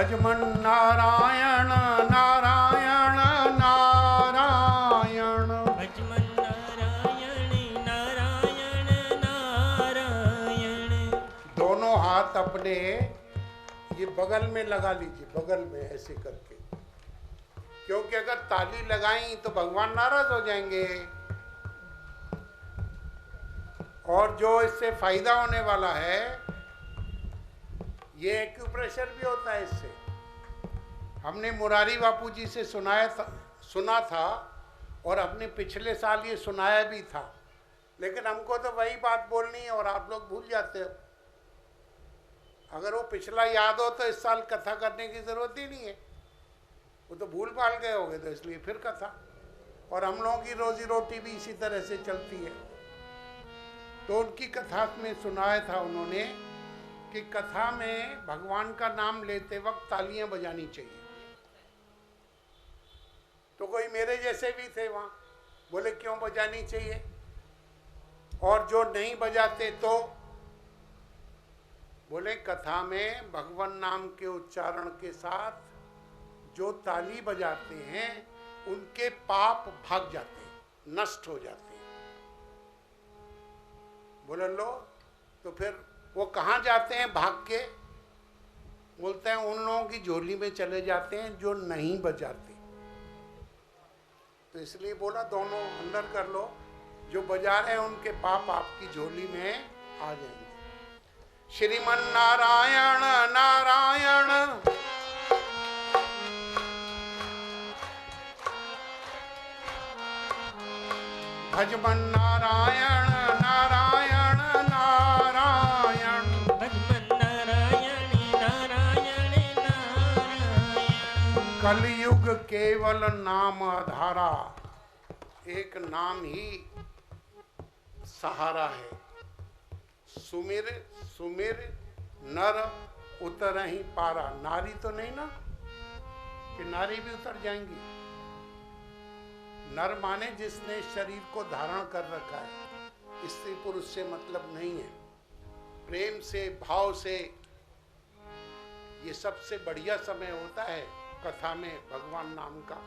भजमन नारायण नारायण नारायण, भजमन नारायण नारायण नारायण। दोनों हाथ अपने ये बगल में लगा लीजिए, बगल में ऐसे करके, क्योंकि अगर ताली लगाई तो भगवान नाराज हो जाएंगे। और जो इससे फायदा होने वाला है, ये एक्यूप्रेशर भी होता है इससे। हमने मुरारी बापू जी से सुना था और अपने पिछले साल ये सुनाया भी था, लेकिन हमको तो वही बात बोलनी है और आप लोग भूल जाते हो। अगर वो पिछला याद हो तो इस साल कथा करने की जरूरत ही नहीं है, वो तो भूल भाल गए होगे, तो इसलिए फिर कथा। और हम लोगों की रोजी रोटी भी इसी तरह से चलती है। तो उनकी कथा में सुनाया था उन्होंने कि कथा में भगवान का नाम लेते वक्त तालियां बजानी चाहिए। तो कोई मेरे जैसे भी थे वहां, बोले क्यों बजानी चाहिए, और जो नहीं बजाते तो बोले कथा में भगवान नाम के उच्चारण के साथ जो ताली बजाते हैं उनके पाप भाग जाते हैं, नष्ट हो जाते हैं। बोले लो, तो फिर वो कहाँ जाते हैं भाग के? बोलते हैं उन लोगों की झोली में चले जाते हैं जो नहीं बजाते। तो इसलिए बोला दोनों अंदर कर लो, जो बजा रहे हैं उनके पाप आपकी झोली में आ जाएंगे। श्रीमन नारायण नारायण, भजमन नारायण नारायण नारायण, भजमन नारायण नारायण नारायण। कलयुग केवल नाम आधारा, एक नाम ही सहारा है। सुमिर सुमिर नर उतर ही पारा। नारी तो नहीं ना, कि नारी भी उतर जाएंगी। नर माने जिसने शरीर को धारण कर रखा है, स्त्री पुरुष से मतलब नहीं है। प्रेम से, भाव से, ये सबसे बढ़िया समय होता है कथा में भगवान नाम का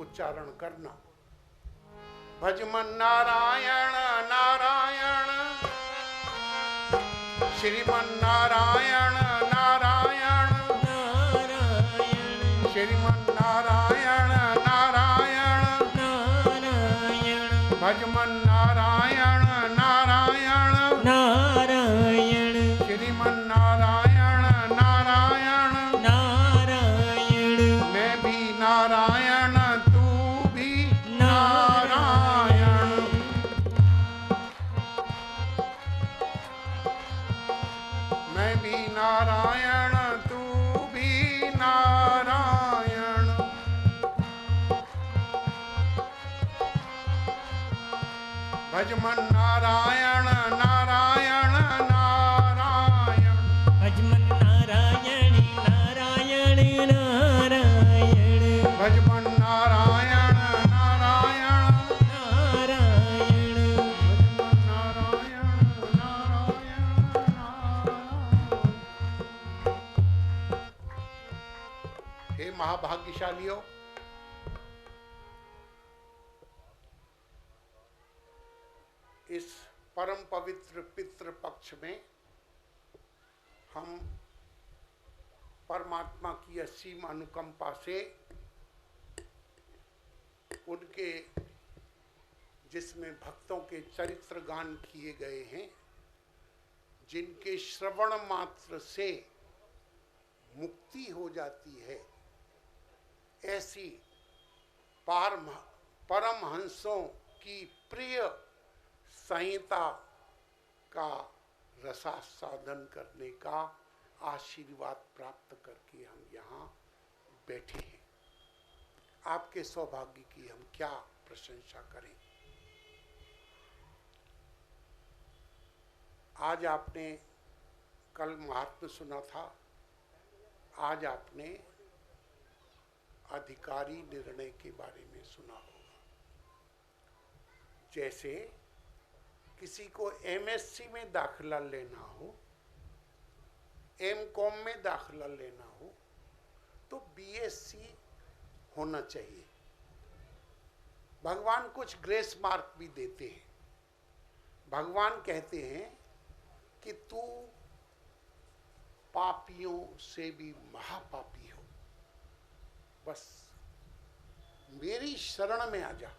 उच्चारण करना। भजमन नारायण नारायण, श्रीमन नारायण नारायण नारायण, श्रीमन नारायण नारायण नारायण, भजमन नारायण नारायण नारायण, श्रीमन नारायण नारायण नारायण। मैं भी नारायण तू भी नारायण, मैं भी नारायण तू भी नारायण। भजमन नारायण नारायण नारायण, भजमन नारायण नारायण नारायण, भजमन नारायण नारायण नारायण, भजमन नारायण नारायण नारायण। हे महाभाग्यशालियों, इस परम पवित्र पितृ पक्ष में हम परमात्मा की असीम अनुकंपा से उनके, जिसमें भक्तों के चरित्र गान किए गए हैं, जिनके श्रवण मात्र से मुक्ति हो जाती है, ऐसी परमहंसों की प्रिय संहिता का रसास्वादन करने का आशीर्वाद प्राप्त करके हम यहाँ बैठे हैं। आपके सौभाग्य की हम क्या प्रशंसा करें। आज आपने कल महात्म्य सुना था, आज आपने अधिकारी निर्णय के बारे में सुना होगा। जैसे किसी को एमएससी में दाखिला लेना हो, एमकॉम में दाखिला लेना हो, तो बीएससी होना चाहिए। भगवान कुछ ग्रेस मार्क भी देते हैं। भगवान कहते हैं कि तू पापियों से भी महापापी हो, बस मेरी शरण में आ जा।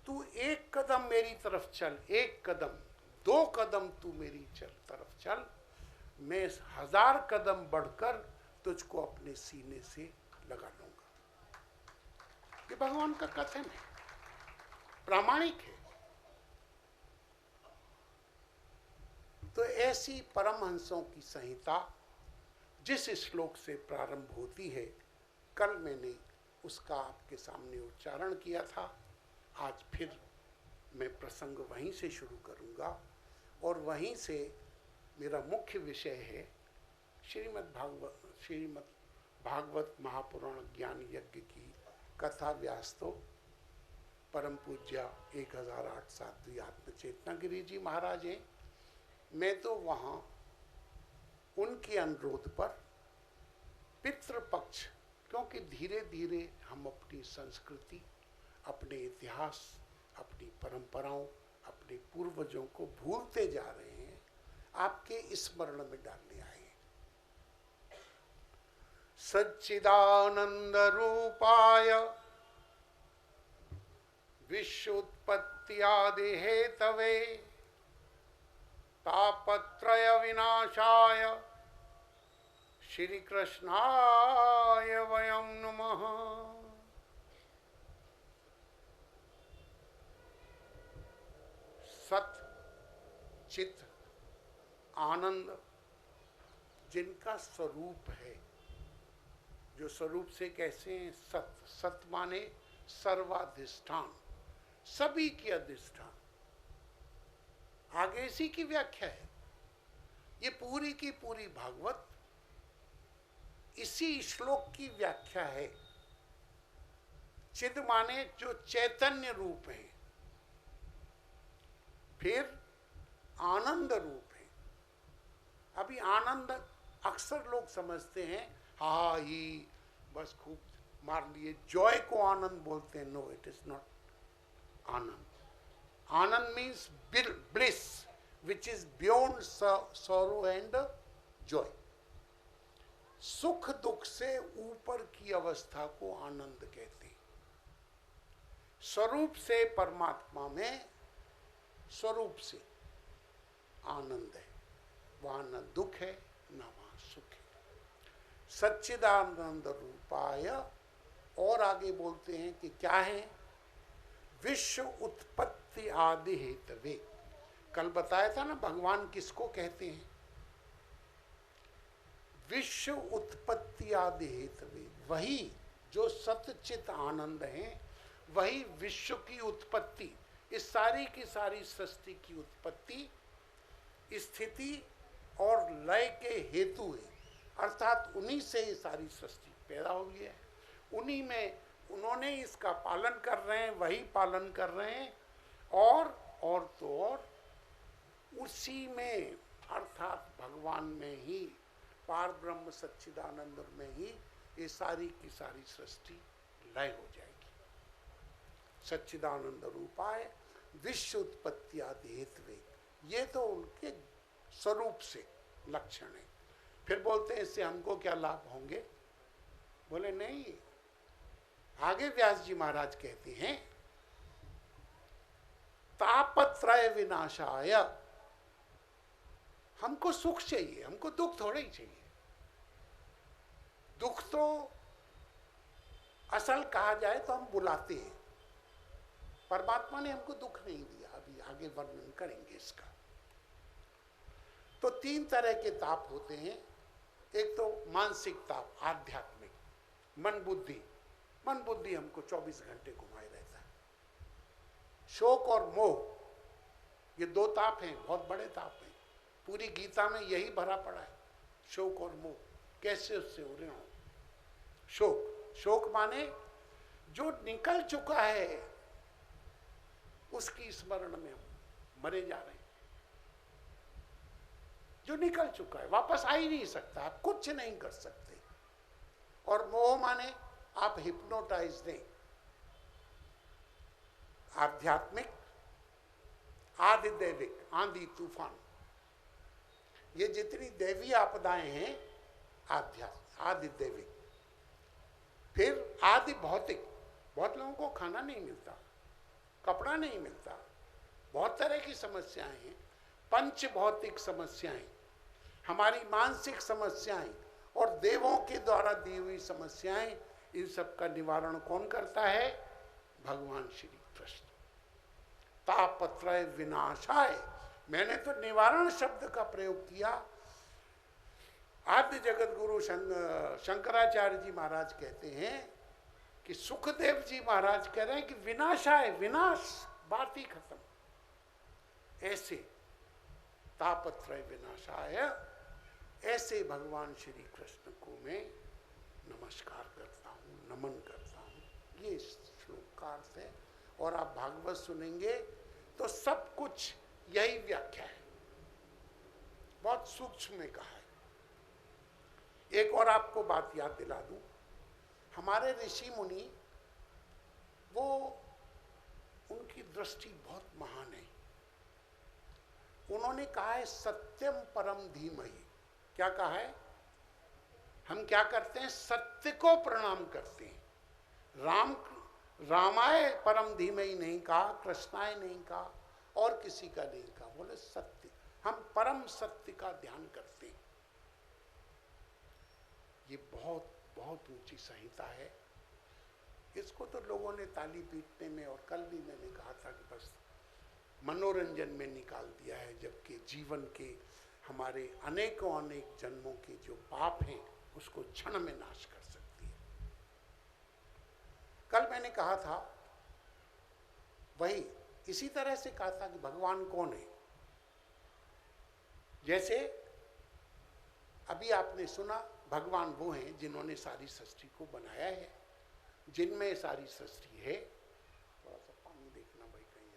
तू एक कदम मेरी तरफ चल, एक कदम, 2 कदम तू मेरी तरफ चल, मैं 1000 कदम बढ़कर तुझको अपने सीने से लगा लूंगा। ये भगवान का कथन है, प्रामाणिक है। तो ऐसी परमहंसों की संहिता जिस श्लोक से प्रारंभ होती है, कल मैंने उसका आपके सामने उच्चारण किया था। आज फिर मैं प्रसंग वहीं से शुरू करूंगा और वहीं से मेरा मुख्य विषय है श्रीमद् भागवत महापुराण ज्ञान यज्ञ की कथा। व्यास तो परम पूज्य 1008 साध्वी आत्मचेतना गिरी जी महाराज हैं। मैं तो वहाँ उनके अनुरोध पर पितृपक्ष, क्योंकि धीरे धीरे हम अपनी संस्कृति, अपने इतिहास, अपनी परंपराओं, अपने पूर्वजों को भूलते जा रहे हैं, आपके स्मरण में डालने आए। सच्चिदानंद रूपाय विश्वोत्पत्ति आदि हेतवे तापत्रय विनाशाय श्री कृष्णाय वयं नमः। सत चित आनंद जिनका स्वरूप है, जो स्वरूप से कैसे हैं, सत, सत माने सर्वाधिष्ठान, सभी की अधिष्ठान। आगे इसी की व्याख्या है। ये पूरी की पूरी भागवत इसी श्लोक की व्याख्या है। चिद माने जो चैतन्य रूप है, फिर आनंद रूप है। अभी आनंद अक्सर लोग समझते हैं, हाँ ही बस खूब मार लिए, जॉय को आनंद बोलते हैं। नो, इट इज नॉट आनंद। आनंद means bliss which is beyond sorrow and joy. सुख दुख से ऊपर की अवस्था को आनंद कहते हैं। स्वरूप से परमात्मा में, स्वरूप से आनंद है, वहां न दुख है न वहां सुख है। सच्चिदानंद रूपाय, और आगे बोलते हैं कि क्या है, विश्व उत्पत्ति आदि हेतवे। कल बताया था ना भगवान किसको कहते हैं, विश्व उत्पत्ति आदि हेतवे। वही जो सतचित आनंद है, वही विश्व की उत्पत्ति, इस सारी की सारी सृष्टि की उत्पत्ति, स्थिति और लय के हेतु है। अर्थात उन्हीं से ये सारी सृष्टि पैदा हुई है, उन्हीं में उन्होंने इसका पालन कर रहे हैं, वही पालन कर रहे हैं। और तो और उसी में, अर्थात भगवान में ही, पार ब्रह्म सच्चिदानंद में ही ये सारी की सारी सृष्टि लय हो जाएगी। सच्चिदानंद रूपाय विश्व उत्पत्ति आदि हेतवे, ये तो उनके स्वरूप से लक्षण है। फिर बोलते हैं इससे हमको क्या लाभ होंगे, बोले नहीं। आगे व्यास जी महाराज कहते हैं, तापत्रय विनाशाय। हमको सुख चाहिए, हमको दुख थोड़ा ही चाहिए। दुख तो असल कहा जाए तो हम बुलाते हैं, परमात्मा ने हमको दुख नहीं दिया। अभी आगे वर्णन करेंगे इसका। तो 3 तरह के ताप होते हैं। एक तो मानसिक ताप, आध्यात्मिक, मन बुद्धि। मन बुद्धि हमको 24 घंटे घुमाए रहता है। शोक और मोह, ये 2 ताप हैं, बहुत बड़े ताप हैं। पूरी गीता में यही भरा पड़ा है, शोक और मोह। कैसे उससे उड़े हो। शोक, शोक माने जो निकल चुका है उसकी स्मरण में हम मरे जा रहे हैं। जो निकल चुका है वापस आ ही नहीं सकता, आप कुछ नहीं कर सकते। और मोह माने आप हिप्नोटाइज दें। आध्यात्मिक, आदि दैविक, आंधी तूफान, ये जितनी दैवी आपदाएं हैं आध्यात्मिक, आदि दैविक। फिर आदि भौतिक, बहुत लोगों को खाना नहीं मिलता, कपड़ा नहीं मिलता, बहुत तरह की समस्याएं हैं। पंच भौतिक समस्याएं, हमारी मानसिक समस्याएं और देवों के द्वारा दी हुई समस्याएं, इन सब का निवारण कौन करता है? भगवान श्री कृष्ण। तापत्रय विनाशाय, मैंने तो निवारण शब्द का प्रयोग किया। आद्य जगत गुरु शंकराचार्य जी महाराज कहते हैं कि सुखदेव जी महाराज कह रहे हैं कि विनाशाय, विनाश, बात ही खत्म। ऐसे तापत्रय विनाशाय, ऐसे भगवान श्री कृष्ण को मैं नमस्कार करता हूँ, नमन करता हूँ। ये श्लोक का अर्थ है। और आप भागवत सुनेंगे तो सब कुछ यही व्याख्या है, बहुत सूक्ष्म में कहा है। एक और आपको बात याद दिला दूं, हमारे ऋषि मुनि, वो उनकी दृष्टि बहुत महान है। उन्होंने कहा है सत्यम परम धीमहि। क्या कहा है? हम क्या करते हैं? सत्य को प्रणाम करते हैं। रामाय परम धीमहि नहीं कहा, कृष्णाय नहीं कहा, और किसी का नहीं कहा, बोले सत्य। हम परम सत्य का ध्यान करते हैं। ये बहुत बहुत ऊंची संहिता है। इसको तो लोगों ने ताली पीटने में, और कल भी मैंने कहा था कि बस मनोरंजन में निकाल दिया है, जबकि जीवन के हमारे अनेकों अनेक जन्मों के जो पाप हैं उसको क्षण में नाश कर सकती है। कल मैंने कहा था, वही इसी तरह से कहा था कि भगवान कौन है। जैसे अभी आपने सुना, भगवान वो हैं जिन्होंने सारी सृष्टि को बनाया है, जिनमें सारी सृष्टि है। थोड़ा सा पानी देखना भाई कहीं,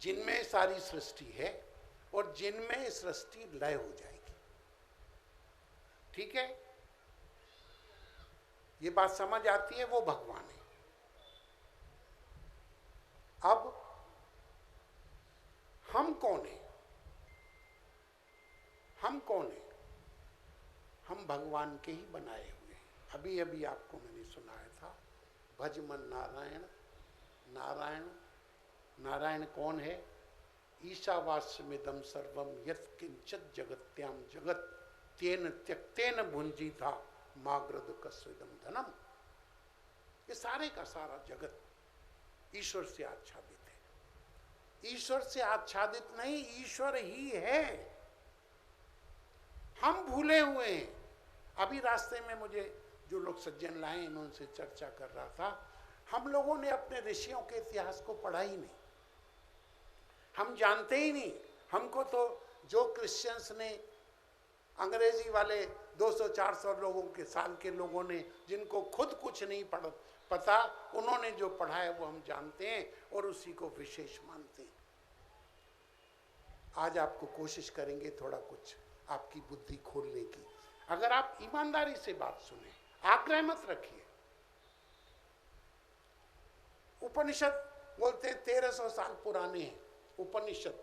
जिनमें सारी सृष्टि है और जिनमें सृष्टि लय हो जाएगी। ठीक है, ये बात समझ आती है, वो भगवान है। अब हम कौन है? हम कौन है? हम भगवान के ही बनाए हुए हैं। अभी अभी आपको मैंने सुनाया था, भज मन नारायण। नारायण, नारायण कौन है? ईशावास्यमिदं सर्वम यत् किंचित् जगत्याम जगत तेन त्यक्तेन भुंजीता माग्रद कस्विदम धनम। ये सारे का सारा जगत ईश्वर से आच्छादित है। ईश्वर से आच्छादित नहीं, ईश्वर ही है। हम भूले हुए हैं। अभी रास्ते में मुझे जो लोग सज्जन लाए, मैं उनसे चर्चा कर रहा था, हम लोगों ने अपने ऋषियों के इतिहास को पढ़ा ही नहीं, हम जानते ही नहीं। हमको तो जो क्रिश्चियंस ने, अंग्रेजी वाले 200-400 लोगों के साल के लोगों ने, जिनको खुद कुछ नहीं पता, उन्होंने जो पढ़ा है वो हम जानते हैं और उसी को विशेष मानते हैं। आज आपको कोशिश करेंगे थोड़ा कुछ आपकी बुद्धि खोलने की। अगर आप ईमानदारी से बात सुने, आग्रह मत रखिए। उपनिषद बोलते हैं 1300 साल पुराने हैं उपनिषद।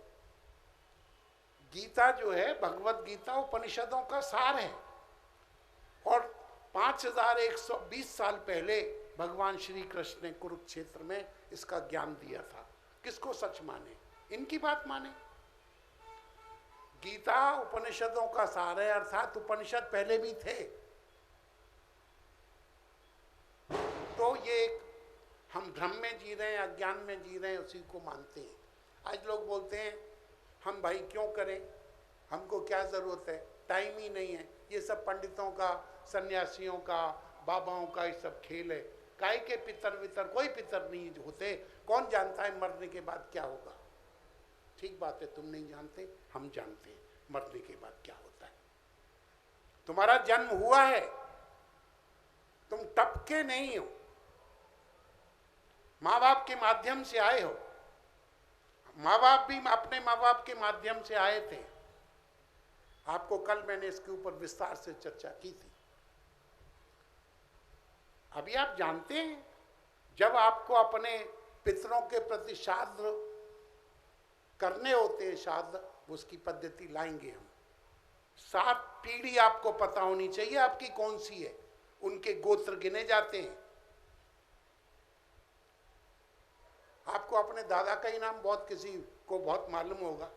गीता जो है, भगवत गीता, उपनिषदों का सार है। और 5120 साल पहले भगवान श्री कृष्ण ने कुरुक्षेत्र में इसका ज्ञान दिया था। किसको सच माने? इनकी बात माने। गीता उपनिषदों का सार है, अर्थात उपनिषद पहले भी थे। तो ये हम भ्रम में जी रहे हैं, अज्ञान में जी रहे हैं, उसी को मानते हैं। आज लोग बोलते हैं हम भाई क्यों करें, हमको क्या ज़रूरत है, टाइम ही नहीं है। ये सब पंडितों का, सन्यासियों का, बाबाओं का ये सब खेल है। काय के पितर वितर, कोई पितर नहीं होते। कौन जानता है मरने के बाद क्या होगा? ठीक बात है, तुम नहीं जानते, हम जानते हैं मरने के बाद क्या होता है। तुम्हारा जन्म हुआ है, तुम टपके नहीं हो, माँ बाप के माध्यम से आए हो। माँ बाप भी अपने माँ बाप के माध्यम से आए थे। आपको कल मैंने इसके ऊपर विस्तार से चर्चा की थी। अभी आप जानते हैं, जब आपको अपने पितरों के प्रति श्राद्ध करने होते हैं, श्राद्ध उसकी पद्धति लाएंगे हम। 7 पीढ़ी आपको पता होनी चाहिए आपकी कौन सी है, उनके गोत्र गिने जाते हैं। आपको अपने दादा का ही नाम बहुत किसी को बहुत मालूम होगा।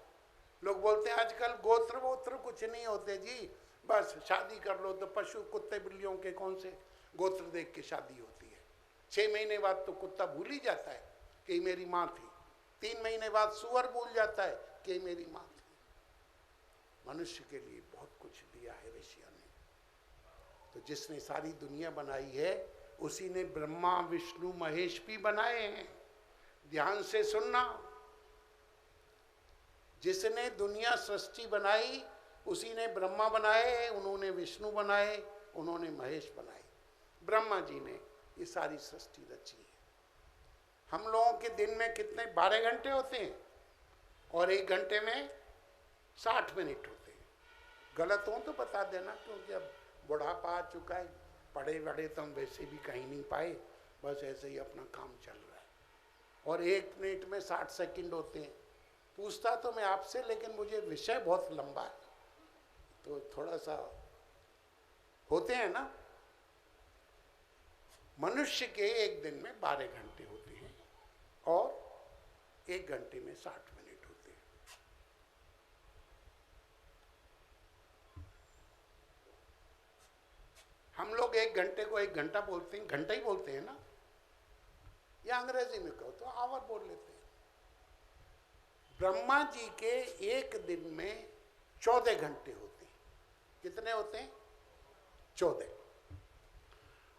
लोग बोलते हैं आजकल गोत्र वोत्र कुछ नहीं होते जी, बस शादी कर लो तो पशु कुत्ते बिल्लियों के कौन से गोत्र देख के शादी होती है। 6 महीने बाद तो कुत्ता भूल ही जाता है कि मेरी माँ थी। 3 महीने बाद सुअर भूल जाता है कि मेरी माँ थी। मनुष्य के लिए बहुत कुछ दिया है ऋषियों ने। तो जिसने सारी दुनिया बनाई है उसी ने ब्रह्मा विष्णु महेश भी बनाए हैं। ध्यान से सुनना, जिसने दुनिया सृष्टि बनाई उसी ने ब्रह्मा बनाए, उन्होंने विष्णु बनाए, उन्होंने महेश बनाए। ब्रह्मा जी ने ये सारी सृष्टि रची है। हम लोगों के दिन में कितने 12 घंटे होते हैं और 1 घंटे में 60 मिनट होते हैं। गलत हो तो बता देना, क्योंकि अब बुढ़ापा आ चुका है, पढ़े वढ़े तो हम वैसे भी कहीं नहीं पाए, बस ऐसे ही अपना काम चल रहा है। और 1 मिनट में 60 सेकंड होते हैं। पूछता तो मैं आपसे, लेकिन मुझे विषय बहुत लंबा है तो थोड़ा सा होते हैं ना। मनुष्य के एक दिन में 12 घंटे होते हैं और 1 घंटे में 60 मिनट होते हैं। हम लोग 1 घंटे को 1 घंटा बोलते हैं, घंटा ही बोलते हैं ना, या अंग्रेजी में कहो तो आवर बोल लेते हैं। ब्रह्मा जी के एक दिन में 14 घंटे होते हैं। कितने होते हैं? 14।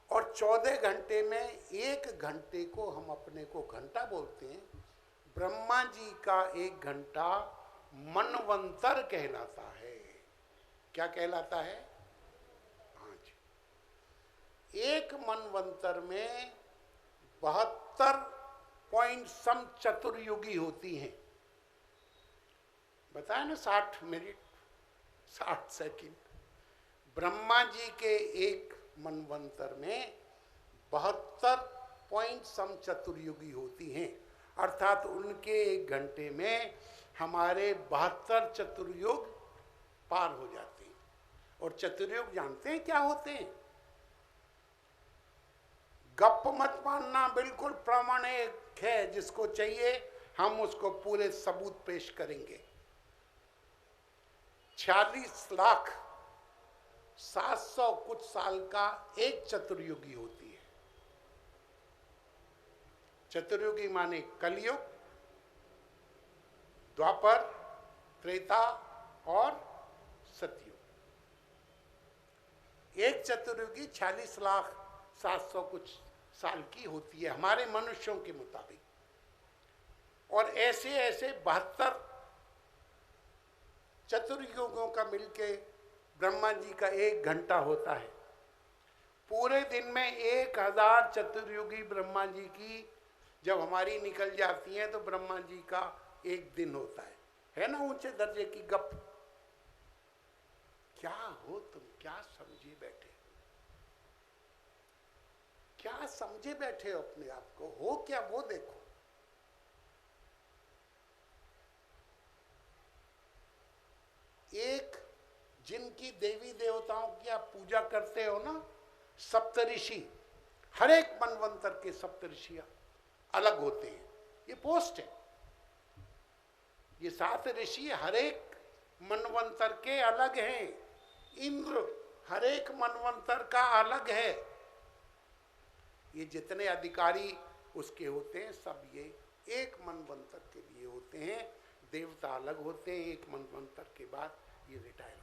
और 14 घंटे में 1 घंटे को हम अपने को घंटा बोलते हैं। ब्रह्मा जी का 1 घंटा मनवंतर कहलाता है। क्या कहलाता है? हाँ जी। 1 मनवंतर में 72 पॉइंट सम चतुर्युगी होती हैं। बताया ना 60 मिनट 60 सेकंड। ब्रह्मा जी के 1 मनवंतर में 72 पॉइंट सम चतुर्युगी होती हैं, अर्थात उनके 1 घंटे में हमारे 72 चतुर्युग पार हो जाते हैं। और चतुर्युग जानते हैं क्या होते हैं? गप मत मानना, बिल्कुल प्रामाणिक है। जिसको चाहिए हम उसको पूरे सबूत पेश करेंगे। 46,700,000 कुछ साल का एक चतुर्युगी होती है। चतुर्युगी माने कलयुग, द्वापर, त्रेता और सतयुग। एक चतुर्युगी 46,700,000 कुछ साल की होती है हमारे मनुष्यों के मुताबिक। और ऐसे ऐसे 72 चतुर्युगों का मिलके ब्रह्मा जी का 1 घंटा होता है। पूरे दिन में 1000 चतुर्युगी ब्रह्मा जी की जब हमारी निकल जाती हैं तो ब्रह्मा जी का 1 दिन होता है ना ऊंचे दर्जे की गप। क्या हो तुम, क्या समझे बैठे, क्या समझे बैठे हो अपने आप को? हो क्या वो देखो। एक जिनकी देवी देवताओं की आप पूजा करते हो ना, सप्तऋषि, हर एक मनवंतर के सप्तऋषि अलग होते हैं। ये पोस्ट है। ये 7 ऋषि हर एक मनवंतर के अलग हैं। इंद्र हर एक मनवंतर का अलग है। ये जितने अधिकारी उसके होते हैं सब ये एक मनवंतर के लिए होते हैं। देवता अलग होते हैं, एक मनवंतर के बाद ये रिटायर हो